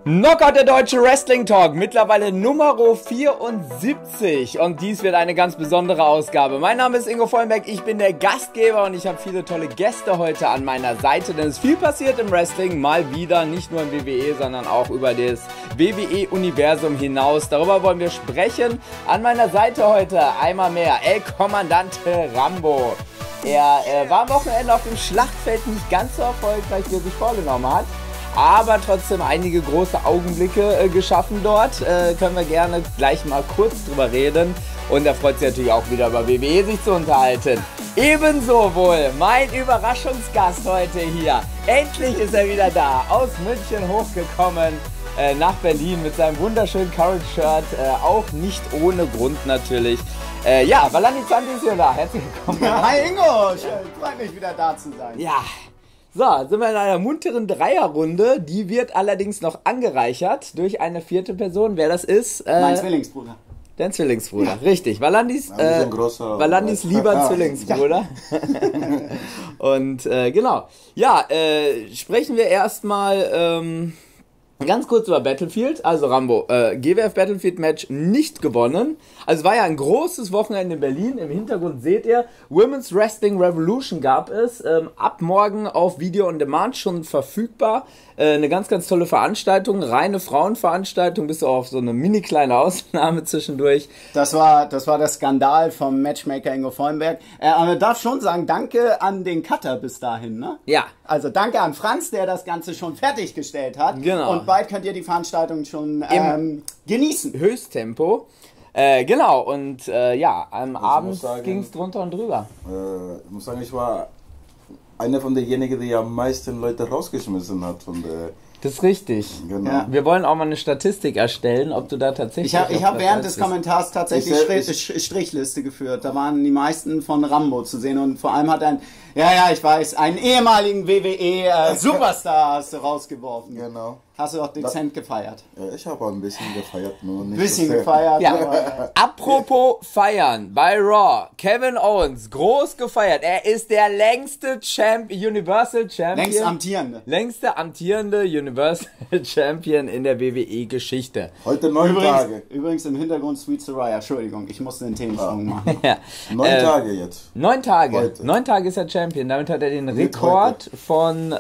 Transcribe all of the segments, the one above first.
Knockout, der deutsche Wrestling Talk, mittlerweile Nummer 74 und dies wird eine ganz besondere Ausgabe. Mein Name ist Ingo Vollenberg, ich bin der Gastgeber und ich habe viele tolle Gäste heute an meiner Seite, denn es ist viel passiert im Wrestling, mal wieder, nicht nur im WWE, sondern auch über das WWE-Universum hinaus. Darüber wollen wir sprechen. An meiner Seite heute einmal mehr El Comandante Rambo. Er war am Wochenende auf dem Schlachtfeld nicht ganz so erfolgreich, wie er sich vorgenommen hat. Aber trotzdem einige große Augenblicke geschaffen dort. Können wir gerne gleich mal kurz drüber reden. Und er freut sich natürlich auch wieder über WWE sich zu unterhalten. Ebenso wohl mein Überraschungsgast heute hier. Endlich ist er wieder da. Aus München hochgekommen nach Berlin mit seinem wunderschönen Courage-Shirt. Auch nicht ohne Grund natürlich. Walandi Tsanti ist hier da. Herzlich willkommen. Hi Ingo, freut mich wieder da zu sein. Ja. So, sind wir in einer munteren Dreierrunde. Die wird allerdings noch angereichert durch eine vierte Person. Wer das ist? Mein Zwillingsbruder. Dein Zwillingsbruder, ja. Richtig. Walandis lieber Zwillingsbruder. Und genau. Ja, sprechen wir erstmal ganz kurz über Battlefield. Also Rambo, GWF Battlefield Match nicht gewonnen. Also es war ja ein großes Wochenende in Berlin. Im Hintergrund seht ihr, Women's Wrestling Revolution gab es. Ab morgen auf Video on Demand schon verfügbar. Eine ganz, ganz tolle Veranstaltung. Reine Frauenveranstaltung, bis auf so eine mini kleine Ausnahme zwischendurch. Das war der Skandal vom Matchmaker Ingo Vollenberg. Aber man darf schon sagen, danke an den Cutter bis dahin, ne? Ja. Also danke an Franz, der das Ganze schon fertiggestellt hat. Genau. Und bald könnt ihr die Veranstaltung schon genießen. Höchsttempo. Genau, und am Abend ging es drunter und drüber. Ich muss sagen, ich war einer von denjenigen, die am meisten Leute rausgeschmissen hat. Das ist richtig. Genau. Ja. Wir wollen auch mal eine Statistik erstellen, ob du da tatsächlich... Ich hab während des Kommentars tatsächlich Strichliste geführt. Da waren die meisten von Rambo zu sehen und vor allem hat einen ehemaligen WWE-Superstar hast du rausgeworfen. Genau. Hast du auch dezent gefeiert? Ja, ich habe ein bisschen gefeiert, nur nicht. Ein bisschen gefeiert. Ja. Apropos feiern, bei Raw, Kevin Owens, groß gefeiert. Er ist der längste Universal Champion. Längste amtierende Universal Champion in der WWE-Geschichte. Heute 9 Tage. Übrigens im Hintergrund Sweet Soraya. Entschuldigung, ich musste den Themensprung machen. Ja. 9 Tage jetzt. 9 Tage. Heute. 9 Tage ist er Champion. Damit hat er den Rekord von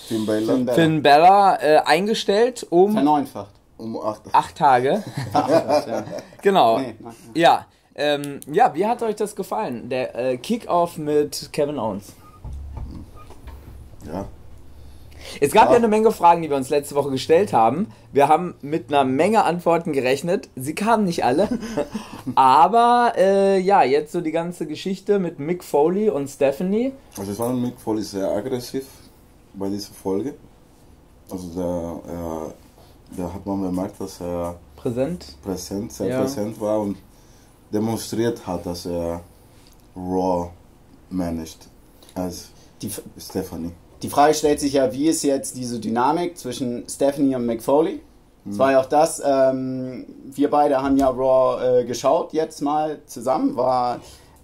Finn Balor eingestellt Verneunfacht. Um 8 Tage. Genau. Nee, ja. Wie hat euch das gefallen? Der Kick-Off mit Kevin Owens. Ja. Es gab ja eine Menge Fragen, die wir uns letzte Woche gestellt haben. Wir haben mit einer Menge Antworten gerechnet. Sie kamen nicht alle. Aber jetzt so die ganze Geschichte mit Mick Foley und Stephanie. Also es war Mick Foley sehr aggressiv bei dieser Folge. Also da hat man bemerkt, dass er sehr präsent war und demonstriert hat, dass er Raw managt als Stephanie. Die Frage stellt sich ja, wie ist jetzt diese Dynamik zwischen Stephanie und Mick Foley? Das war ja auch das, wir beide haben ja Raw geschaut jetzt mal zusammen,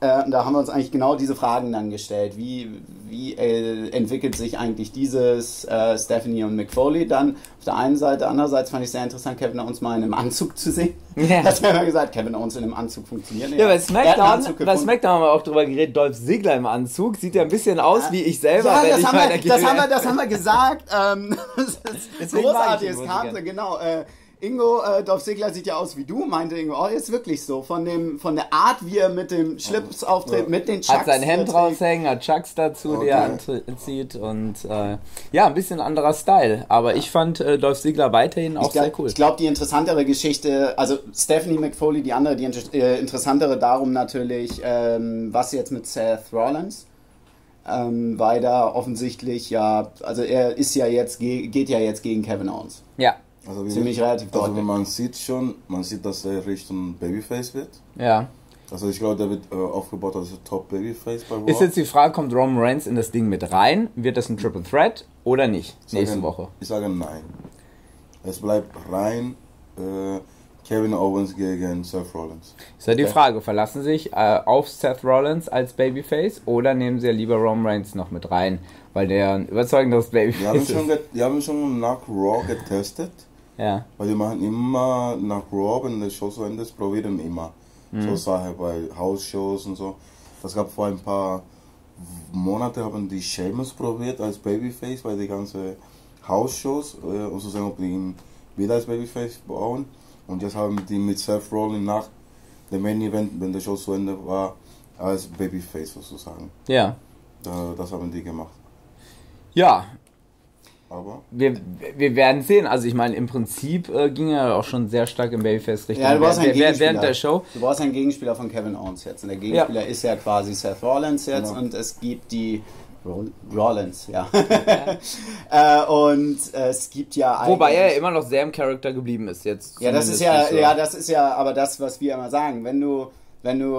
da haben wir uns eigentlich genau diese Fragen dann gestellt. Wie entwickelt sich eigentlich dieses Stephanie und Mick Foley dann auf der einen Seite? Andererseits fand ich sehr interessant, Kevin Owens mal in einem Anzug zu sehen. Ja. Hast du ja mal gesagt, Kevin Owens in einem Anzug funktioniert. Ja, bei SmackDown haben wir auch drüber geredet, Dolph Ziggler im Anzug. Sieht ja ein bisschen aus wie ich selber. Ja, das haben wir gesagt. Das ist großartiges Karte, genau. Ingo, Dolph Ziggler sieht ja aus wie du, meinte Ingo, ist wirklich so. Von der Art, wie er mit dem Schlips auftritt, mit den Chucks. Hat sein Hemd raushängen, hat Chucks dazu, die er anzieht und ein bisschen anderer Style. Aber ich fand Dolph Ziggler weiterhin auch sehr cool. Ich glaube, die interessantere Geschichte, also Stephanie McFoley, die andere, die interessantere darum natürlich, was jetzt mit Seth Rollins, weil da offensichtlich also er ist geht ja jetzt gegen Kevin Owens. Ja. Also relativ deutlich. Also man sieht, dass er Richtung Babyface wird. Ja. Also ich glaube, der wird aufgebaut als Top Babyface bei Raw. Ist jetzt die Frage, kommt Roman Reigns in das Ding mit rein? Wird das ein Triple Threat oder nicht? Nächste Woche. Ich sage nein. Es bleibt rein Kevin Owens gegen Seth Rollins. Ist ja die Frage, verlassen Sie sich auf Seth Rollins als Babyface oder nehmen Sie ja lieber Roman Reigns noch mit rein, weil der ein überzeugenderes Babyface ist? Wir haben schon nach Raw getestet. Ja. Weil wir machen immer nach Raw, wenn der Show so Ende ist, probieren immer. So Sachen bei House-Shows und so. Das gab vor ein paar Monaten, haben die Sheamus probiert als Babyface bei den ganzen House-Shows, um zu sagen, ob die ihn wieder als Babyface bauen. Und jetzt haben die mit Seth Rollins nach dem Main Event, wenn der Show zu Ende war, als Babyface sozusagen. Ja. Das haben die gemacht. Ja. Aber wir werden sehen. Also ich meine, im Prinzip ging er auch schon sehr stark im Babyface-Richtung. Ja, du warst ein Gegenspieler. Während der Show. Du warst ein Gegenspieler von Kevin Owens jetzt. Und der Gegenspieler ist ja quasi Seth Rollins jetzt. Und es gibt die Rollins, ja. Und es gibt ja eigentlich... Wobei er immer noch sehr im Charakter geblieben ist jetzt. Ja, das ist ja aber das, was wir immer sagen. Wenn du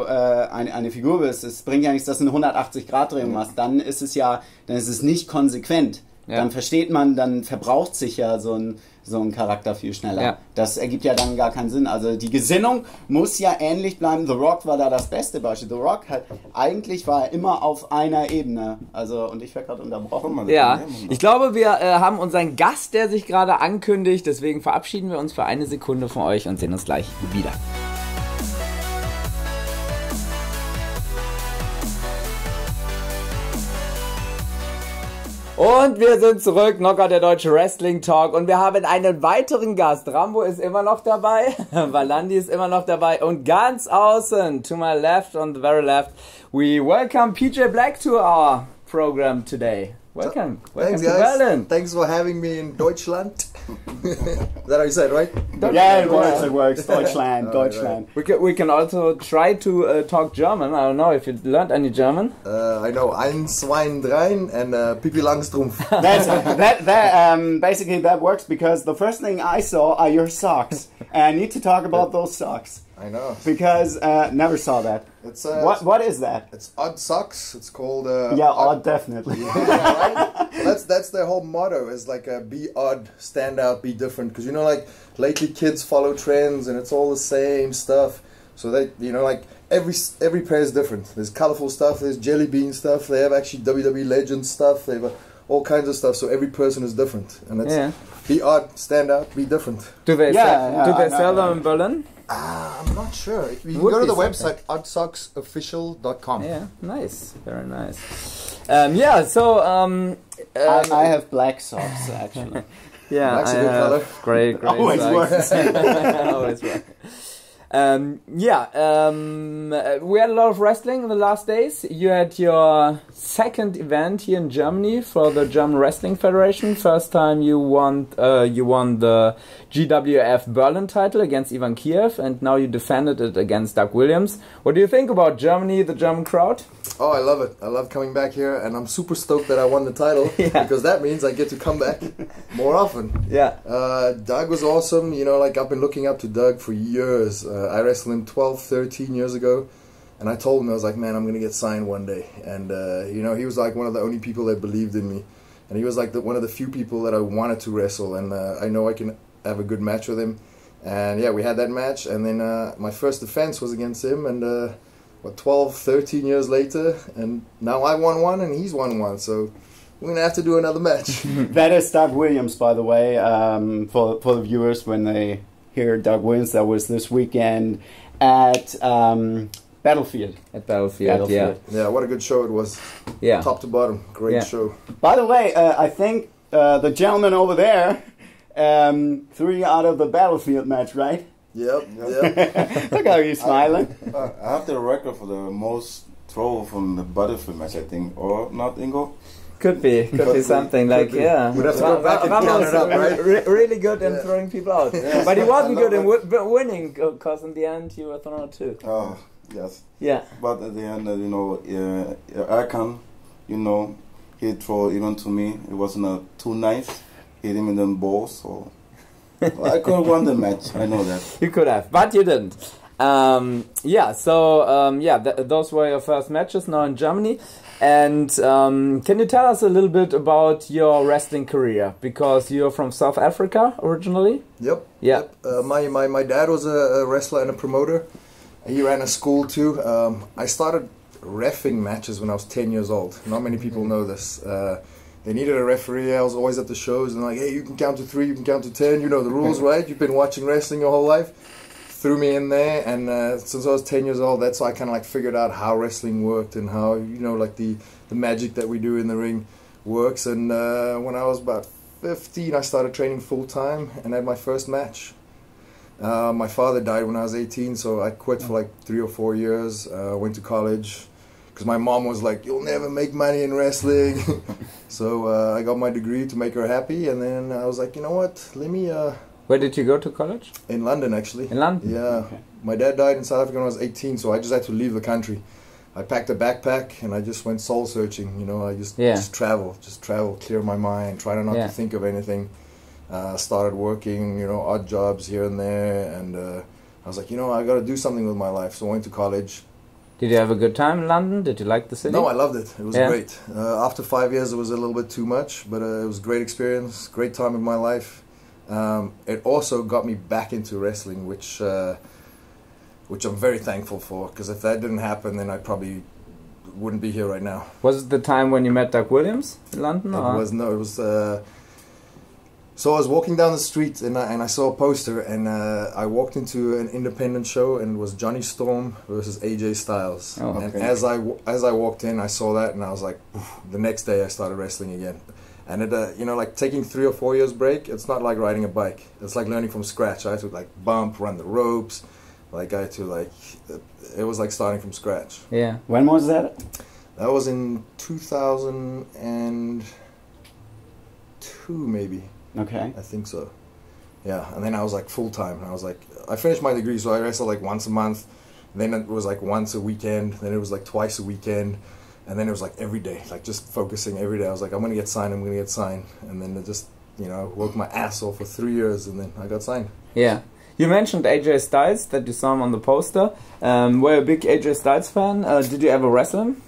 eine Figur bist, es bringt ja nichts, dass du eine 180-Grad-Drehung machst, dann ist es nicht konsequent. Ja. Dann versteht man, dann verbraucht sich ja so ein Charakter viel schneller. Ja. Das ergibt ja dann gar keinen Sinn. Also die Gesinnung muss ja ähnlich bleiben. The Rock war da das beste Beispiel. The Rock war er immer auf einer Ebene. Also, und ich werde gerade unterbrochen. Ja, ich glaube, wir haben unseren Gast, der sich gerade ankündigt. Deswegen verabschieden wir uns für eine Sekunde von euch und sehen uns gleich wieder. Und wir sind zurück, Knockout, der deutsche Wrestling Talk, und wir haben einen weiteren Gast. Rambo ist immer noch dabei, Walandi ist immer noch dabei, und ganz außen, to my left, on the very left, we welcome PJ Black to our program today. Welcome. Thanks, to guys. Berlin. Thanks for having me in Deutschland. Is that how you said, right? Yeah, it works. Deutschland. We can also try to talk German. I don't know if you learned any German. I know 1, 2, 3 and Pipi Langstrumpf. Basically that works because the first thing I saw are your socks. And I need to talk about those socks. I know. Because never saw that. It's what is that? It's odd socks. It's called odd definitely. Yeah, right? That's their whole motto, is like be odd, stand out, be different. Because like lately kids follow trends and it's all the same stuff. So they like every pair is different. There's colorful stuff. There's jelly bean stuff. They have actually WWE legend stuff. They have all kinds of stuff. So every person is different, and it's be odd, stand out, be different. Do they sell them in Berlin? I'm not sure. You can go to the website oddsocksofficial.com. Yeah, nice, very nice. So I have black socks actually. Yeah, black's a good color. Great. Always works. Always works. We had a lot of wrestling in the last days. You had your second event here in Germany for the German Wrestling Federation. First time you won the GWF Berlin-Title against Ivan Kiev, and now you defended it against Doug Williams. What do you think about Germany, the German crowd? Oh, I love it. I love coming back here, and I'm super stoked that I won the title because that means I get to come back more often. Yeah. Doug was awesome. I've been looking up to Doug for years. I wrestled him 12, 13 years ago, and I told him, I was like, man, I'm going to get signed one day. And, he was like one of the only people that believed in me. And he was like one of the few people that I wanted to wrestle, and I know I can have a good match with him. And yeah, we had that match, and then my first defense was against him, and 12, 13 years later, and now I won one and he's won one, so we're going to have to do another match. That is Doug Williams, by the way, for the viewers when they hear Doug Williams. That was this weekend at Battlefield. Yeah. Yeah, what a good show it was. Yeah. Top to bottom, great show. By the way, I think the gentleman over there 3 out of the Battlefield match, right? Yep. Look how he's smiling. I have the record for the most throw from the Battlefield match, I think, or not, Ingo? Could be something like, yeah. We'd have to go back and count it up, right? Really good in throwing people out. Yeah. But he wasn't good in winning, because in the end you were thrown out too. Oh, yes. Yeah. But at the end, Erkan, he threw even to me. It wasn't too nice. Hit him in the balls, so I could have won the match. I know that. You could have, but you didn't. Those were your first matches now in Germany. And can you tell us a little bit about your wrestling career? Because you're from South Africa originally? Yep. Yeah. Yep. My dad was a wrestler and a promoter. He ran a school too. I started reffing matches when I was 10 years old. Not many people know this. They needed a referee. I was always at the shows and like, hey, you can count to 3, you can count to 10. You know the rules, right? You've been watching wrestling your whole life. Threw me in there, and since I was 10 years old, that's how I kind of like figured out how wrestling worked and how, you know, like the magic that we do in the ring works. And when I was about 15, I started training full time and had my first match. My father died when I was 18, so I quit for like 3 or 4 years. Went to college because my mom was like, "You'll never make money in wrestling." So I got my degree to make her happy, and then I was like, you know what? Let me. Where did you go to college? In London, actually. In London? Yeah. Okay. My dad died in South Africa when I was 18, so I just had to leave the country. I packed a backpack and I just went soul searching. You know, I just travel, clear my mind, try not to think of anything. Started working, you know, odd jobs here and there, and I was like, you know, I got to do something with my life. So I went to college. Did you have a good time in London? Did you like the city? No, I loved it. It was great. After 5 years, it was a little bit too much, but it was a great experience, great time in my life. It also got me back into wrestling, which I'm very thankful for, because if that didn't happen, then I probably wouldn't be here right now. Was it the time when you met Doug Williams in London? It was. So I was walking down the street and I saw a poster, and I walked into an independent show, and it was Johnny Storm versus AJ Styles. Oh, okay. And as I walked in, I saw that, and I was like, the next day I started wrestling again. And it, you know, like taking 3 or 4 years break, it's not like riding a bike. It's like learning from scratch. I had to like bump, run the ropes. Like I had to like, it was like starting from scratch. Yeah. When was that? That was in 2002 maybe. Okay. I think so. Yeah, and then I was like full time. I was like, I finished my degree, so I wrestled like once a month. Then it was like once a weekend. Then it was like twice a weekend. And then it was like every day, like just focusing every day. I was like, I'm going to get signed, I'm going to get signed. And then it just, you know, worked my ass off for 3 years, and then I got signed. Yeah. You mentioned AJ Styles, that you saw him on the poster. Were you a big AJ Styles fan? Did you ever wrestle him?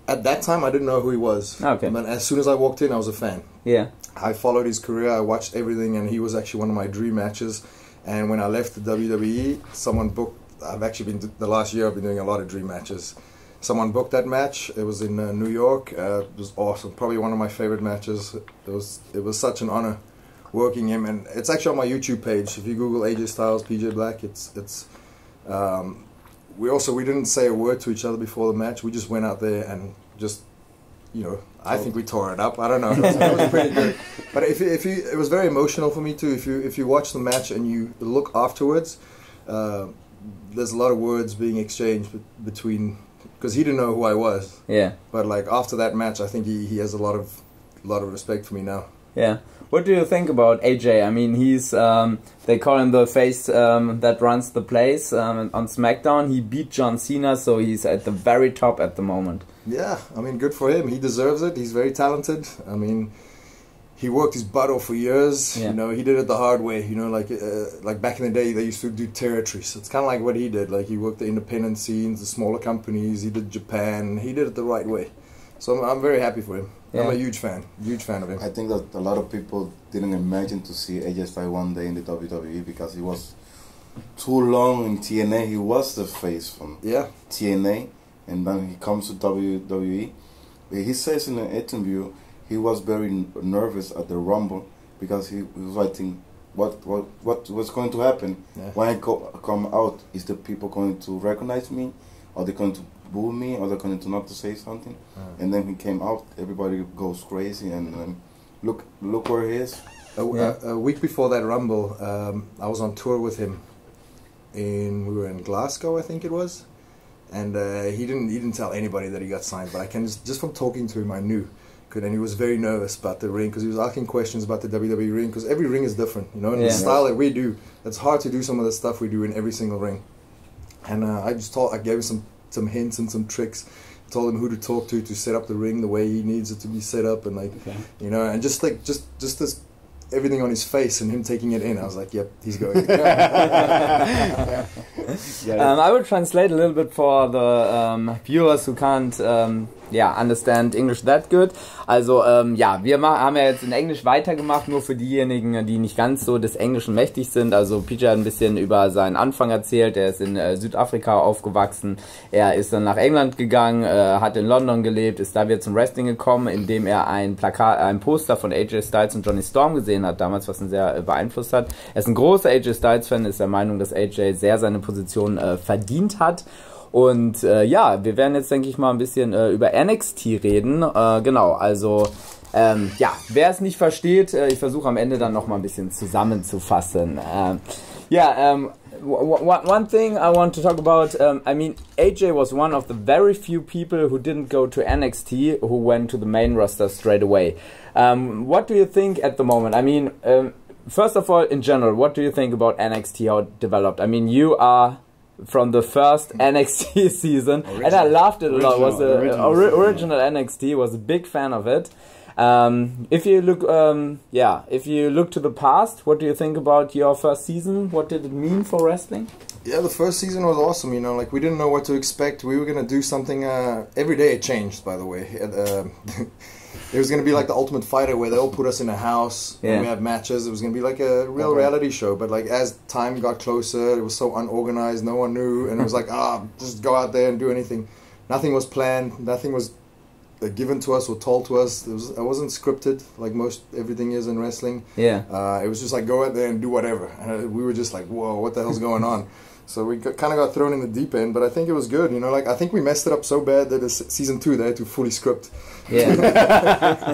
At that time, I didn't know who he was. Okay. But as soon as I walked in, I was a fan. Yeah. I followed his career, I watched everything, and he was actually one of my dream matches. And when I left the WWE, someone booked, I've actually been, the last year I've been doing a lot of dream matches. Someone booked that match. It was in New York. It was awesome. Probably one of my favorite matches. It was such an honor working him, and it's actually on my YouTube page. If you Google AJ Styles, PJ Black, we didn't say a word to each other before the match. We just went out there and just, you know, I think we tore it up. I don't know. It was pretty good. But it was very emotional for me too. If you watch the match and you look afterwards, there's a lot of words being exchanged between. Because he didn't know who I was. Yeah. But like after that match, I think he has a lot of respect for me now. Yeah. What do you think about AJ? I mean, he's they call him the face that runs the place on SmackDown. He beat John Cena, so he's at the very top at the moment. Yeah, I mean, good for him. He deserves it. He's very talented. I mean, he worked his butt off for years. Yeah. You know, he did it the hard way. You know, like back in the day, they used to do territories. It's kind of like what he did. Like he worked the independent scenes, the smaller companies. He did Japan. He did it the right way. So I'm very happy for him. Yeah. I'm a huge fan of him. I think that a lot of people didn't imagine to see AJ Styles one day in the WWE because he was too long in TNA. He was the face from TNA, and then he comes to WWE. He says in an interview he was very nervous at the Rumble because he was writing what was going to happen when I come out. Is the people going to recognize me? Are they going to boo me? Or they're going to not to say something? And then he came out, everybody goes crazy, and look where he is. A week before that Rumble, I was on tour with him. We were in Glasgow, I think it was, and he didn't tell anybody that he got signed. But I can just from talking to him, I knew. And he was very nervous about the ring because he was asking questions about the WWE ring because every ring is different, you know, and the style that we do. It's hard to do some of the stuff we do in every single ring. And I gave him some hints and some tricks. Told him who to talk to set up the ring the way he needs it to be set up, and you know, and just this everything on his face and him taking it in. I was like, yep, he's going. I will translate a little bit for the viewers who can't understand English that good. Also, haben ja jetzt in Englisch weitergemacht, nur für diejenigen, die nicht ganz so des Englischen mächtig sind. Also PJ hat ein bisschen über seinen Anfang erzählt. Er ist in Südafrika aufgewachsen. Er ist dann nach England gegangen, hat in London gelebt, ist da wieder zum Wrestling gekommen, indem er ein Poster von AJ Styles und Johnny Storm gesehen hat, damals, was ihn sehr beeinflusst hat. Er ist ein großer AJ Styles-Fan, ist der Meinung, dass AJ sehr seine Position verdient hat. Und wir werden jetzt, denke ich mal, ein bisschen über NXT reden. Genau, also wer es nicht versteht, ich versuche am Ende dann noch mal ein bisschen zusammenzufassen. One thing I want to talk about, I mean, AJ was one of the very few people who didn't go to NXT, who went to the main roster straight away. What do you think at the moment? I mean, first of all, in general, what do you think about NXT, how it developed? I mean, you are from the first NXT season, and I loved it a lot. Was the original NXT, was a big fan of it. If you look to the past, what do you think about your first season? What did it mean for wrestling? Yeah, the first season was awesome. You know, like we didn't know what to expect. We were gonna do something. Every day it changed, by the way. It was going to be like the Ultimate Fighter, where they all put us in a house and we had matches. It was going to be like a real reality show. But like as time got closer, it was so unorganized. No one knew, and it was like, just go out there and do anything. Nothing was planned. Nothing was given to us or told to us. It wasn't scripted like most everything is in wrestling. Yeah. It was just like go out there and do whatever. And we were just like, whoa, what the hell's going on? So we kind of got thrown in the deep end, but I think it was good. You know, like I think we messed it up so bad that season 2 they had to fully script. Yeah.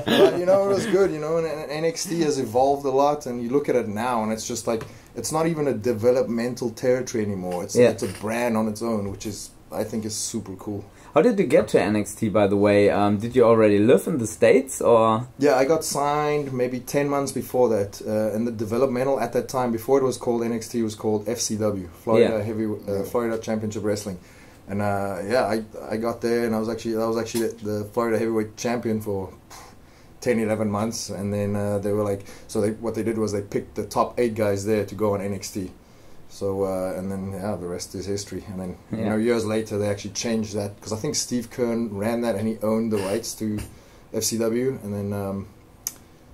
But, you know, it was good. You know, and NXT has evolved a lot, and you look at it now, and it's just like it's not even a developmental territory anymore. It's a brand on its own, which is I think is super cool. How did you get to NXT, by the way? Did you already live in the States, or? Yeah, I got signed maybe 10 months before that. And the developmental at that time, before it was called NXT, was called FCW, Florida Championship Wrestling. And I got there, and I was actually the Florida Heavyweight Champion for 10, 11 months. And then they were like, what they did was they picked the top 8 guys there to go on NXT. So, and then, the rest is history. And then, you know, years later, they actually changed that. Because I think Steve Kern ran that, and he owned the rights to FCW. And then,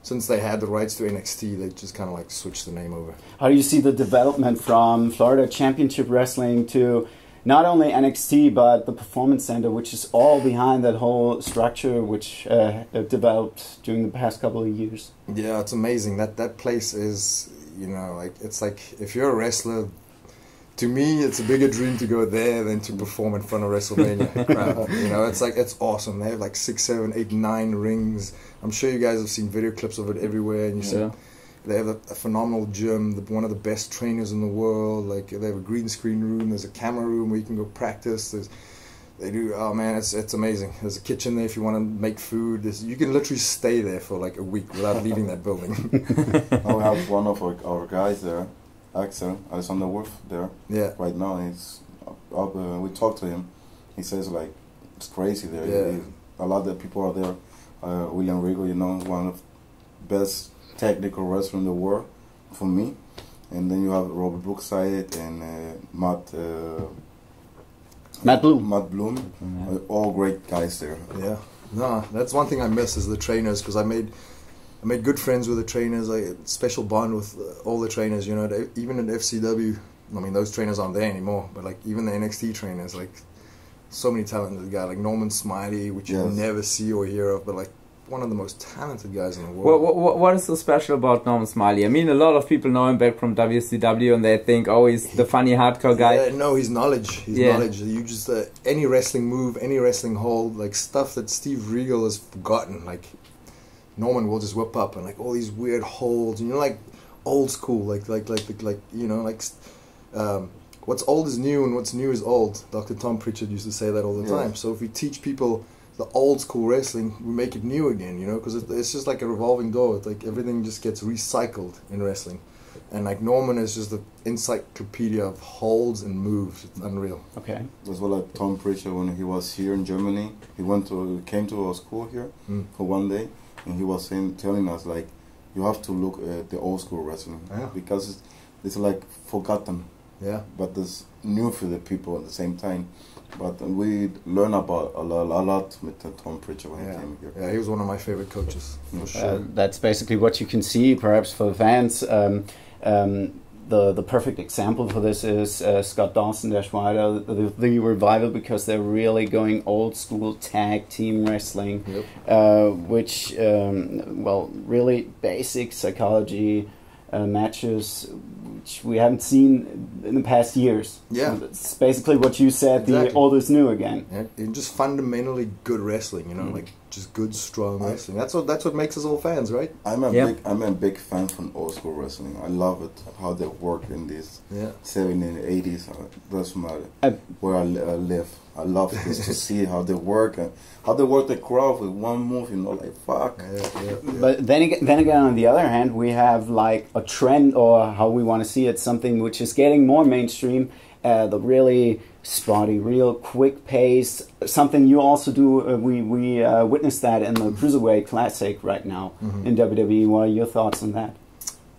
since they had the rights to NXT, they just kind of like switched the name over. How do you see the development from Florida Championship Wrestling to not only NXT, but the Performance Center, which is all behind that whole structure, which developed during the past couple of years? Yeah, it's amazing. That place is... You know, like it's like if you're a wrestler, to me, it's a bigger dream to go there than to perform in front of WrestleMania crowd. You know, it's like it's awesome. They have like 6, 7, 8, 9 rings. I'm sure you guys have seen video clips of it everywhere, and you see they have a phenomenal gym. One of the best trainers in the world. Like they have a green screen room. There's a camera room where you can go practice. They do. Oh man, it's amazing. There's a kitchen there if you want to make food. You can literally stay there for like a week without leaving that building. We have one of our guys there, Axel, Alexander Wolf there. Yeah. Right now, he's up. We talked to him. He says like it's crazy there. Yeah. A lot of people are there. William Regal, you know, one of the best technical wrestlers in the world for me. And then you have Robert Brookside and Matt Bloom, all great guys there. Yeah, no, that's one thing I miss is the trainers, because I made good friends with the trainers. I had a special bond with all the trainers. You know, even in FCW, I mean, those trainers aren't there anymore. But like even the NXT trainers, like so many talented guys, like Norman Smiley, which you never see or hear of, but like one of the most talented guys in the world. What is so special about Norman Smiley? I mean, a lot of people know him back from WCW, and they think, oh, he's the funny hardcore guy. Yeah, no, his knowledge. Knowledge. You just any wrestling move, any wrestling hold, like stuff that Steve Regal has forgotten. Like Norman will just whip up and like all these weird holds, and you know, like old school, like you know, like what's old is new and what's new is old. Dr. Tom Pritchard used to say that all the time. So if we teach people the old school wrestling, we make it new again, you know, because it's just like a revolving door. It's like everything just gets recycled in wrestling, and like Norman is just the encyclopedia of holds and moves. It's unreal. Okay. As well, like Tom Pritchard, when he was here in Germany, he came to our school here for one day, and he was telling us like you have to look at the old school wrestling because it's like forgotten. Yeah. But it's new for the people at the same time. But we learn about a lot with Tom Pritchard when he came here. Yeah, he was one of my favorite coaches, for sure. That's basically what you can see, perhaps for the fans. The perfect example for this is Scott Dawson, der Schweider, the Revival, because they're really going old school tag team wrestling, which, really basic psychology matches, which we haven't seen in the past years. Yeah. So it's basically what you said, the old is new again. Yeah, and just fundamentally good wrestling, you know, like just good, strong wrestling. That's what makes us all fans, right? I'm a big fan from old school wrestling. I love it, how they work in these 70s and 80s. That's where I live. I love this to see how they work and how they work the crowd with one move, you know, like fuck. But then again, on the other hand, we have like a trend, or how we want to see it, something which is getting more mainstream. The really spotty, real quick pace. Something you also do. We witnessed that in the Cruiserweight Classic right now in WWE. What are your thoughts on that?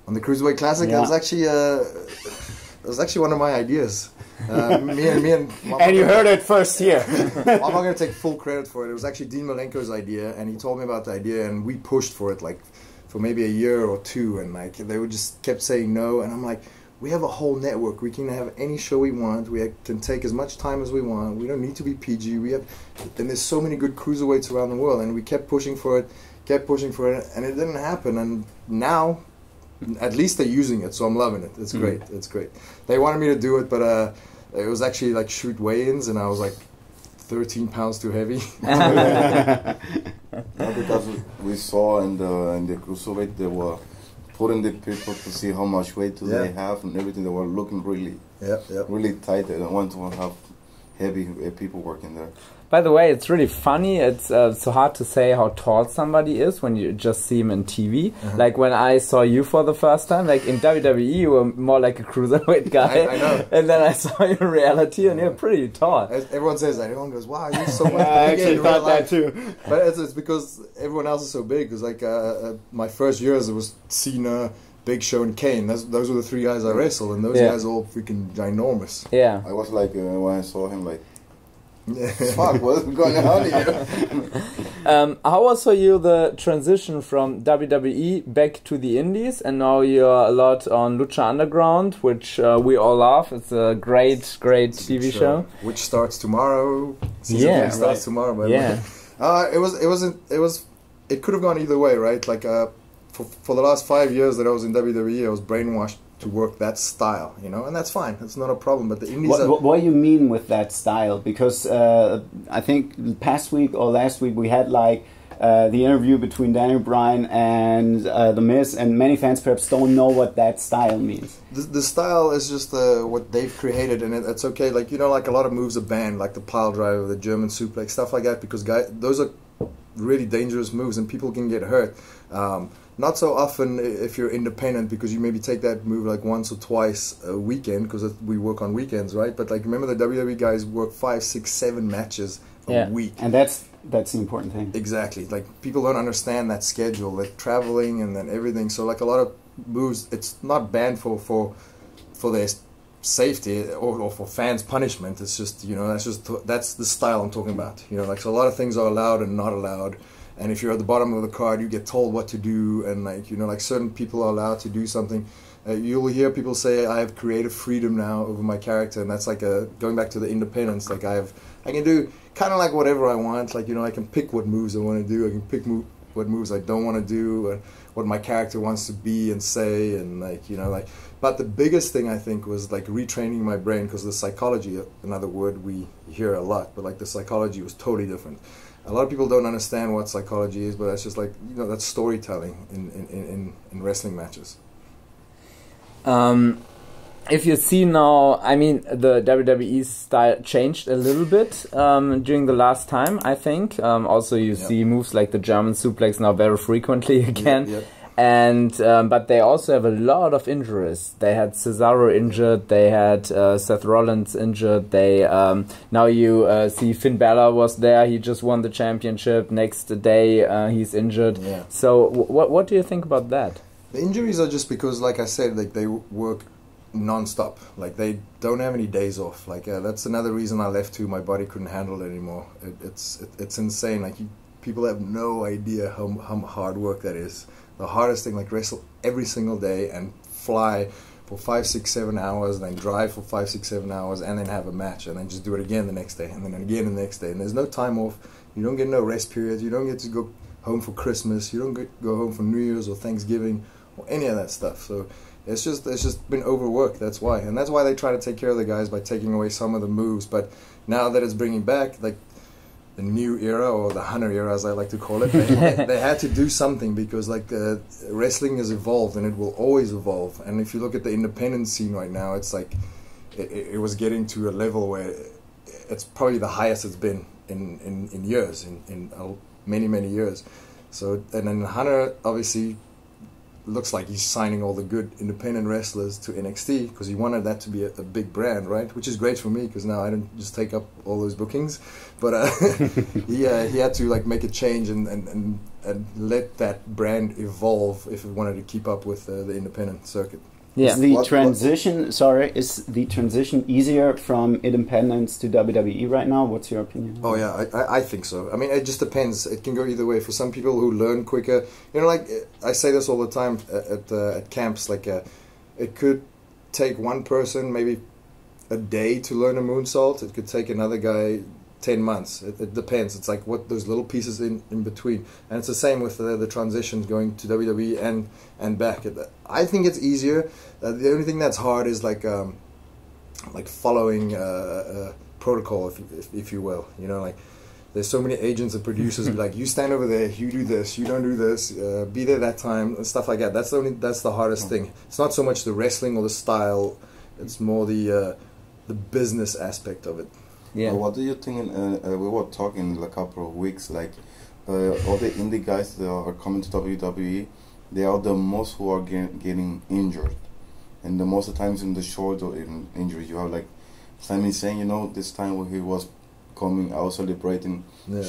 On the Cruiserweight Classic, it was actually one of my ideas. Me and you heard it first here. I'm not going to take full credit for it. It was actually Dean Malenko's idea, and he told me about the idea, and we pushed for it like for maybe a year or two, and like they would just kept saying no, and I'm like, we have a whole network. We can have any show we want. We can take as much time as we want. We don't need to be PG. And there's so many good cruiserweights around the world, and we kept pushing for it, and it didn't happen. And now, at least they're using it, so I'm loving it. It's great. It's great. They wanted me to do it, but it was actually like shoot weigh-ins, and I was like 13 pounds too heavy. Because we saw in the cruiserweight they were putting the people to see how much weight do they have and everything. They were looking really tight. They don't want to have heavy people working there. By the way, it's really funny. It's so hard to say how tall somebody is when you just see him in TV. Like when I saw you for the first time, like in WWE, you were more like a cruiserweight guy. I know. And then I saw you in reality, and you're pretty tall. Everyone says that. Everyone goes, "Wow, you're so much bigger." I actually thought that too. But it's because everyone else is so big. Because like my first years, it was Cena, Big Show, and Kane. Those were the three guys I wrestled, and those guys are all freaking ginormous. Yeah. I was like when I saw him, like, fuck, what's going on here? How was for you the transition from WWE back to the Indies, and now you're a lot on Lucha Underground, which we all love. It's a great TV show. Which starts tomorrow. Season 3 starts tomorrow. But it could have gone either way, right? Like for the last 5 years that I was in WWE, I was brainwashed to work that style, you know, and that's fine. It's not a problem. But the Indies. What do you mean with that style? Because I think last week we had like the interview between Daniel Bryan and The Miz, and many fans perhaps don't know what that style means. The style is just what they've created, and it's okay. Like, you know, like a lot of moves are banned, like the pile driver, the German suplex, stuff like that, because those are really dangerous moves, and people can get hurt. Not so often if you're independent, because you maybe take that move like once or twice a weekend, because we work on weekends, right? But like, remember the WWE guys work 5, 6, 7 matches a week. And that's the important thing. Exactly. Like, people don't understand that schedule, like traveling and then everything. So like a lot of moves, it's not banned for their safety or for fans' punishment. It's just, you know, that's the style I'm talking about. You know, like, so a lot of things are allowed and not allowed. And if you're at the bottom of the card, you get told what to do, and like, you know, like certain people are allowed to do something. You'll hear people say, "I have creative freedom now over my character," and that's like going back to the independence. Like, I can do kind of like whatever I want. Like, you know, I can pick what moves I want to do. I can pick what moves I don't want to do, and what my character wants to be and say, and like, you know, like. But the biggest thing I think was like retraining my brain, because the psychology, another word we hear a lot, but like the psychology was totally different. A lot of people don't understand what psychology is, but that's just like, you know, that's storytelling in wrestling matches. If you see now, I mean, the WWE style changed a little bit during the last time, I think. Also, you see moves like the German suplex now very frequently again. And but they also have a lot of injuries. They had Cesaro injured. They had Seth Rollins injured. They now you see Finn Balor was there. He just won the championship. Next day he's injured. Yeah. So what do you think about that? The injuries are just because, like I said, like they work non-stop. Like they don't have any days off. Like that's another reason I left too. My body couldn't handle it anymore. It's insane. Like people have no idea how hard work that is. The hardest thing, like wrestle every single day and fly for 5, 6, 7 hours, and then drive for 5, 6, 7 hours, and then have a match, and then just do it again the next day, and then again the next day. And there's no time off. You don't get no rest periods. You don't get to go home for Christmas. You don't get to go home for New Year's or Thanksgiving or any of that stuff. So it's just been overworked. That's why, and that's why they try to take care of the guys by taking away some of the moves. But now that it's bringing back, like, the new era, or the Hunter era as I like to call it, they had to do something, because like wrestling has evolved and it will always evolve. And if you look at the independent scene right now, it's like it was getting to a level where it's probably the highest it's been in years, in many years. So, and then Hunter obviously looks like he's signing all the good independent wrestlers to NXT, because he wanted that to be a big brand, right? Which is great for me, because now I don't just take up all those bookings. But he had to like make a change and let that brand evolve if it wanted to keep up with the independent circuit. Yeah. Is the transition easier from independence to WWE right now? What's your opinion? Oh yeah, I think so. I mean, it just depends. It can go either way. For some people who learn quicker, you know, like I say this all the time at camps, like it could take one person maybe a day to learn a moonsault. It could take another guy 10 months. It depends. It's like what those little pieces in between. And it's the same with the transitions going to WWE and back. I think it's easier. The only thing that's hard is like following protocol, if you will. You know, like there's so many agents and producers be like, you stand over there, you do this, you don't do this, be there that time, and stuff like that. That's the hardest thing. It's not so much the wrestling or the style. It's more the business aspect of it. Yeah. What do you think? We were talking in a couple of weeks, like all the indie guys that are coming to WWE, they are the most who are getting injured, and the most of the times in the shoulder injury. You have like Sami Zayn, you know, this time when he was coming out celebrating,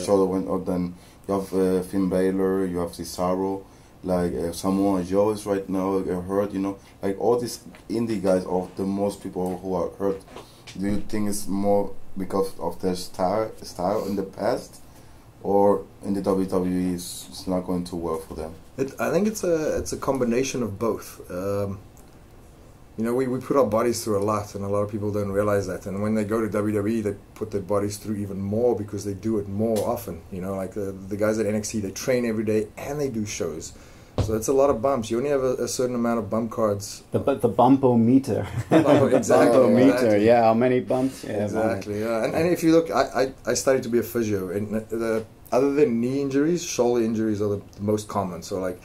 shoulder went up. Then you have Finn Balor, you have Cesaro, like Samoa Joe is right now hurt. You know, like all these indie guys are the most people who are hurt. Do you think it's more because of their style in the past, or in the WWE it's not going to work for them? I think it's a combination of both. You know, we put our bodies through a lot, and a lot of people don't realize that. And when they go to WWE, they put their bodies through even more, because they do it more often. You know, like the guys at NXT, they train every day and they do shows. So it's a lot of bumps. You only have a certain amount of bump cards. The bumpometer. Exactly. Yeah, how many bumps? Yeah, exactly. Yeah. And if you look, I studied to be a physio, and other than knee injuries, shoulder injuries are the most common. So like,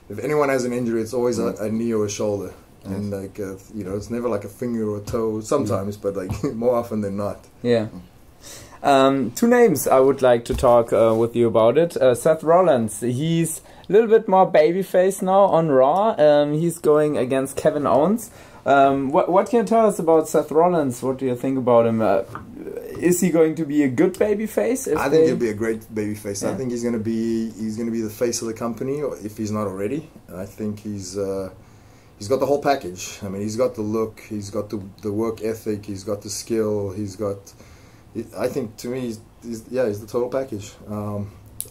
if anyone has an injury, it's always a knee or a shoulder, and like you know, it's never like a finger or a toe. Sometimes, but like more often than not. Yeah. Two names I would like to talk with you about it. Seth Rollins, he's a little bit more babyface now on Raw. He's going against Kevin Owens. What can you tell us about Seth Rollins? What do you think about him? Is he going to be a good babyface? I think he'll be a great babyface. Yeah. I think he's going to be the face of the company, or if he's not already. I think he's got the whole package. I mean, he's got the look, he's got the work ethic, he's got the skill, he's got. I think to me, he's the total package.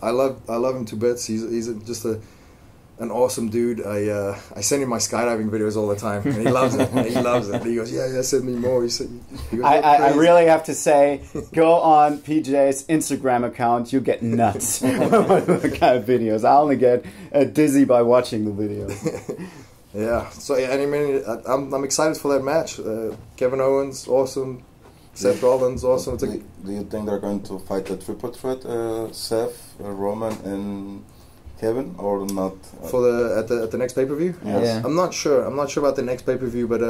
I love him to bits. He's just an awesome dude. I send him my skydiving videos all the time, and he loves it. He loves it. He goes, yeah, send me more. He goes, I really have to say, go on PJ's Instagram account. You get nuts what kind of videos. I only get dizzy by watching the videos. Yeah. So I mean, I'm excited for that match. Kevin Owens, awesome. Seth Rollins, awesome. Do you think they're going to fight a triple threat, Seth, Roman, and Kevin, or not? At the next pay-per-view? Yes. Yeah. I'm not sure about the next pay-per-view, but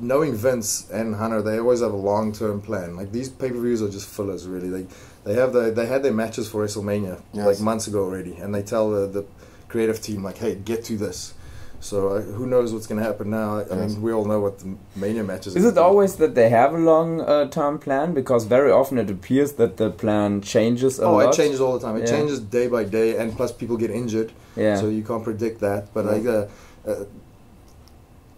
knowing Vince and Hunter, they always have a long-term plan. Like, these pay-per-views are just fillers, really. They had their matches for WrestleMania like months ago already, and they tell the creative team, like, hey, get to this. So who knows what's going to happen now? I mean, we all know what the Mania matches. Is it always that they have a long-term plan? Because very often it appears that the plan changes a lot. Oh, it changes all the time. It changes day by day, and plus people get injured, so you can't predict that. But like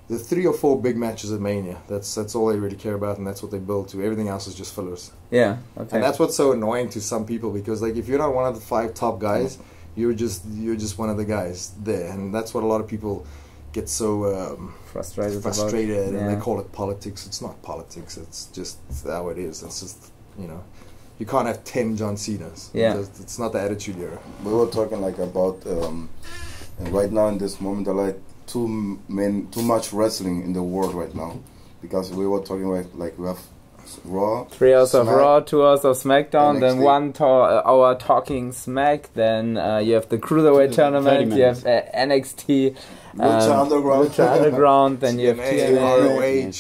the 3 or 4 big matches at Mania, that's all they really care about, and that's what they build to. Everything else is just fillers. Yeah, okay. And that's what's so annoying to some people, because like if you're not one of the 5 top guys, you're just one of the guys there, and that's what a lot of people get so frustrated and they call it politics. It's not politics. It's just how it is. It's just, you know, you can't have 10 John Cenas. Yeah, it's not the Attitude Era. We were talking like about right now in this moment, I like too much wrestling in the world right now, because we were talking about like we have Raw, 3 hours of Raw, 2 hours of SmackDown, NXT. Then 1 hour talking Smack, then you have the Cruiserweight tournament, you have NXT, Lucha Underground, then you have TNA.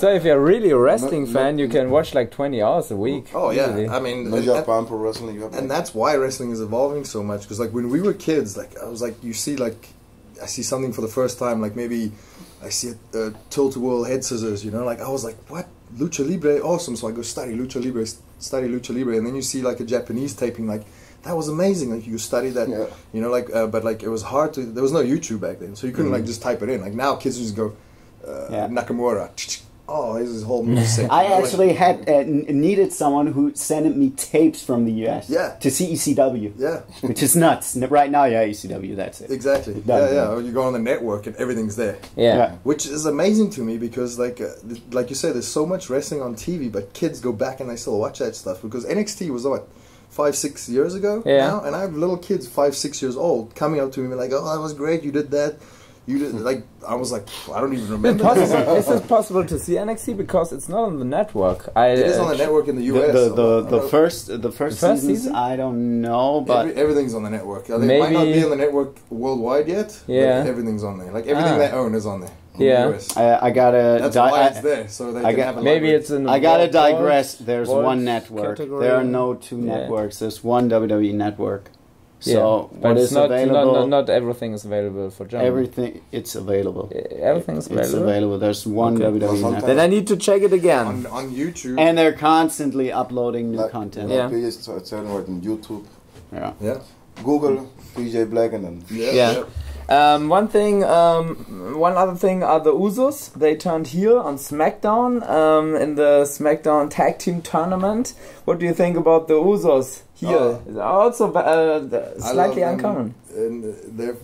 So if you're really a wrestling fan, you can watch like 20 hours a week. Oh yeah, I mean, Japan Pro Wrestling, and that's why wrestling is evolving so much, because like when we were kids, like I was like, you see like, I see something for the first time, like maybe I see a tilt-a-whirl head scissors, you know, like I was like, what? Lucha Libre, awesome. So I go study Lucha Libre, and then you see like a Japanese taping, like that was amazing. Like you study that, you know, like but like it was hard to. There was no YouTube back then, so you couldn't like just type it in. Like now, kids just go Nakamura. Oh, this is whole music. I actually had needed someone who sent me tapes from the US to see ECW. Yeah, which is nuts. Right now, ECW. That's it. Exactly. Yeah. You go on the network and everything's there. Yeah. Which is amazing to me, because like you said, there's so much wrestling on TV, but kids go back and they still watch that stuff, because NXT was what, 5-6 years ago now, and I have little kids 5-6 years old coming up to me like, oh, that was great, you did that. You did, like, I was like, I don't even remember. Is it possible to see NXT, because it's not on the network? It is on the network in the US. The first seasons, I don't know, but everything's on the network. They might not be on the network worldwide yet. But everything's on there. Like everything they own is on there. I gotta. That's why it's there, so they can have a maybe it's in. I gotta digress. There's one network. There are no 2 networks. There's one WWE network. So but it's not available. Not everything is available for Germany. Everything it's available. Everything is available. It's available. There's one WWE network. Then I need to check it again on YouTube. And they're constantly uploading new content. PJ on YouTube. Yeah. Google PJ Black and then one other thing are the Usos. They turned heel on SmackDown in the SmackDown Tag Team Tournament. What do you think about the Usos here? Also slightly uncommon. And they're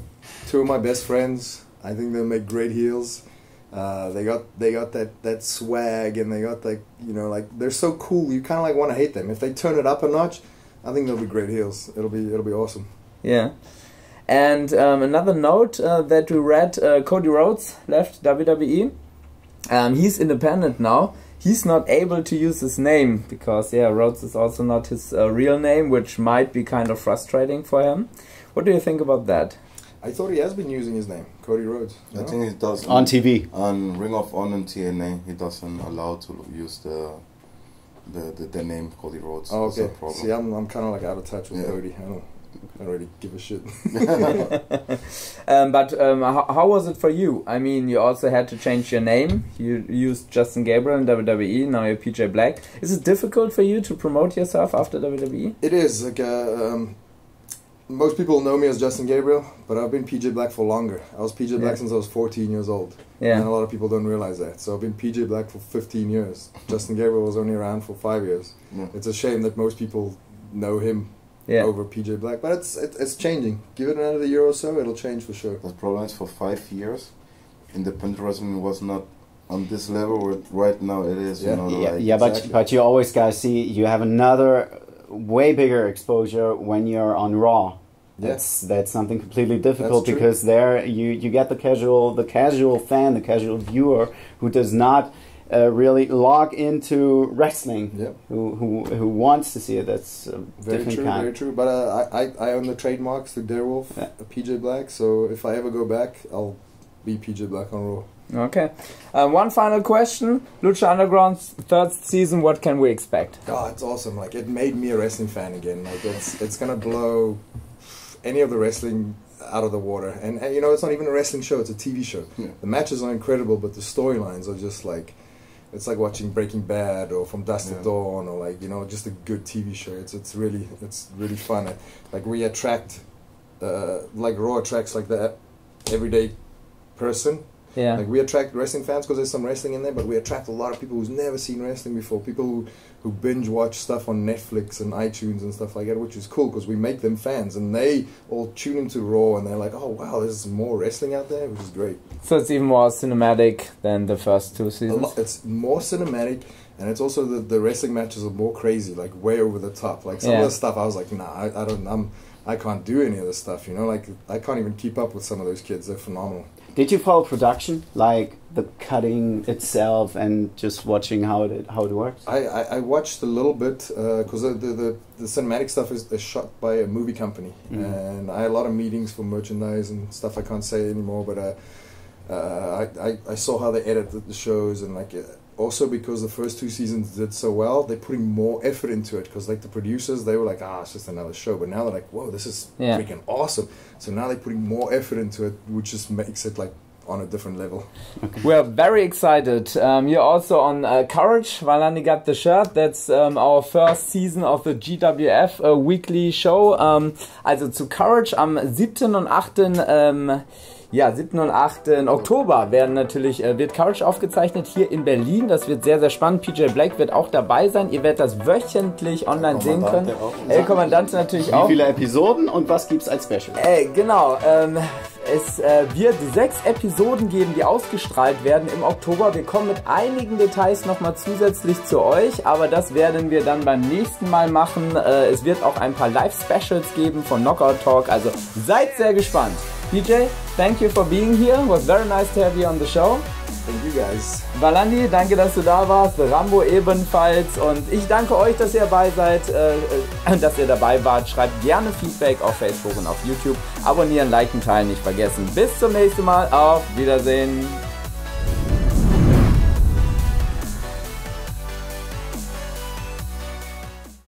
2 of my best friends. I think they'll make great heels. They got that swag, and they got like, you know, like they're so cool. You kind of like want to hate them. If they turn it up a notch, I think they'll be great heels. It'll be awesome. Yeah. And another note that we read, Cody Rhodes left WWE. He's independent now. He's not able to use his name because, Rhodes is also not his real name, which might be kind of frustrating for him. What do you think about that? I thought he has been using his name, Cody Rhodes. I think he does. On TV. On Ring of Honor and TNA, he doesn't allow to use the name Cody Rhodes. Oh, okay. See, I'm kind of like out of touch with Cody. I don't really give a shit. But how was it for you? I mean, you also had to change your name. You used Justin Gabriel in WWE, now you're PJ Black. Is it difficult for you to promote yourself after WWE? It is. Like, most people know me as Justin Gabriel, but I've been PJ Black for longer. I was PJ Black since I was 14 years old. Yeah. And a lot of people don't realize that. So I've been PJ Black for 15 years. Justin Gabriel was only around for 5 years. Yeah. It's a shame that most people know him over PJ Black, but it's changing. Give it another year or so, it'll change for sure. The problem is for 5 years, independent wrestling was not on this level where right now it is. You know, but you always gotta see you have another way bigger exposure when you're on Raw. That's something completely difficult because there you get the casual fan, the casual viewer who does not really log into wrestling, who wants to see it. That's very true. But I own the trademarks through Darewolf, PJ Black. So if I ever go back, I'll be PJ Black on Raw. Okay. One final question: Lucha Underground's 3rd season. What can we expect? Oh, it's awesome! Like it made me a wrestling fan again. Like it's gonna blow any of the wrestling out of the water. And you know, it's not even a wrestling show; it's a TV show. Yeah. The matches are incredible, but the storylines are just like, it's like watching Breaking Bad or From Dusk to Dawn, or like, you know, just a good TV show. It's really fun. Like we attract, like Raw attracts like that everyday person. Yeah. Like we attract wrestling fans because there's some wrestling in there, but we attract a lot of people who's never seen wrestling before. People who binge watch stuff on Netflix and iTunes and stuff like that, which is cool because we make them fans, and they all tune into Raw and they're like, oh wow, there's more wrestling out there, which is great. So it's even more cinematic than the first 2 seasons? It's more cinematic, and it's also the wrestling matches are more crazy, like way over the top. Like some of the stuff I was like, nah, I can't do any of this stuff, you know, like I can't even keep up with some of those kids. They're phenomenal. Did you follow production, like the cutting itself and just watching how it works? I watched a little bit because the cinematic stuff is shot by a movie company, and I had a lot of meetings for merchandise and stuff I can't say anymore, but I saw how they edited the shows, and like also because the first 2 seasons did so well, they're putting more effort into it because like the producers, they were like, it's just another show, but now they're like, whoa, this is freaking awesome. So now they're putting more effort into it, which just makes it like on a different level. Okay. We're very excited. You're also on Courage. Walandi got the shirt. That's our first season of the GWF weekly show. Also zu Courage am 7. und 8. 7. und 8. Oktober wird Courage aufgezeichnet hier in Berlin. Das wird sehr, sehr spannend. PJ Black wird auch dabei sein. Ihr werdet das wöchentlich online sehen können. El Kommandante natürlich auch. Wie viele Episoden und was gibt's als Special? Genau. Es wird 6 Episoden geben, die ausgestrahlt werden im Oktober. Wir kommen mit einigen Details nochmal zusätzlich zu euch, aber das werden wir dann beim nächsten Mal machen. Es wird auch ein paar Live-Specials geben von Knockout Talk, also seid sehr gespannt. DJ, thank you for being here. It was very nice to have you on the show. Thank you guys. Walandi, danke, dass du da warst. Rambo ebenfalls. Und ich danke euch, dass ihr dabei wart. Schreibt gerne Feedback auf Facebook und auf YouTube. Abonnieren, liken, teilen nicht vergessen. Bis zum nächsten Mal. Auf Wiedersehen.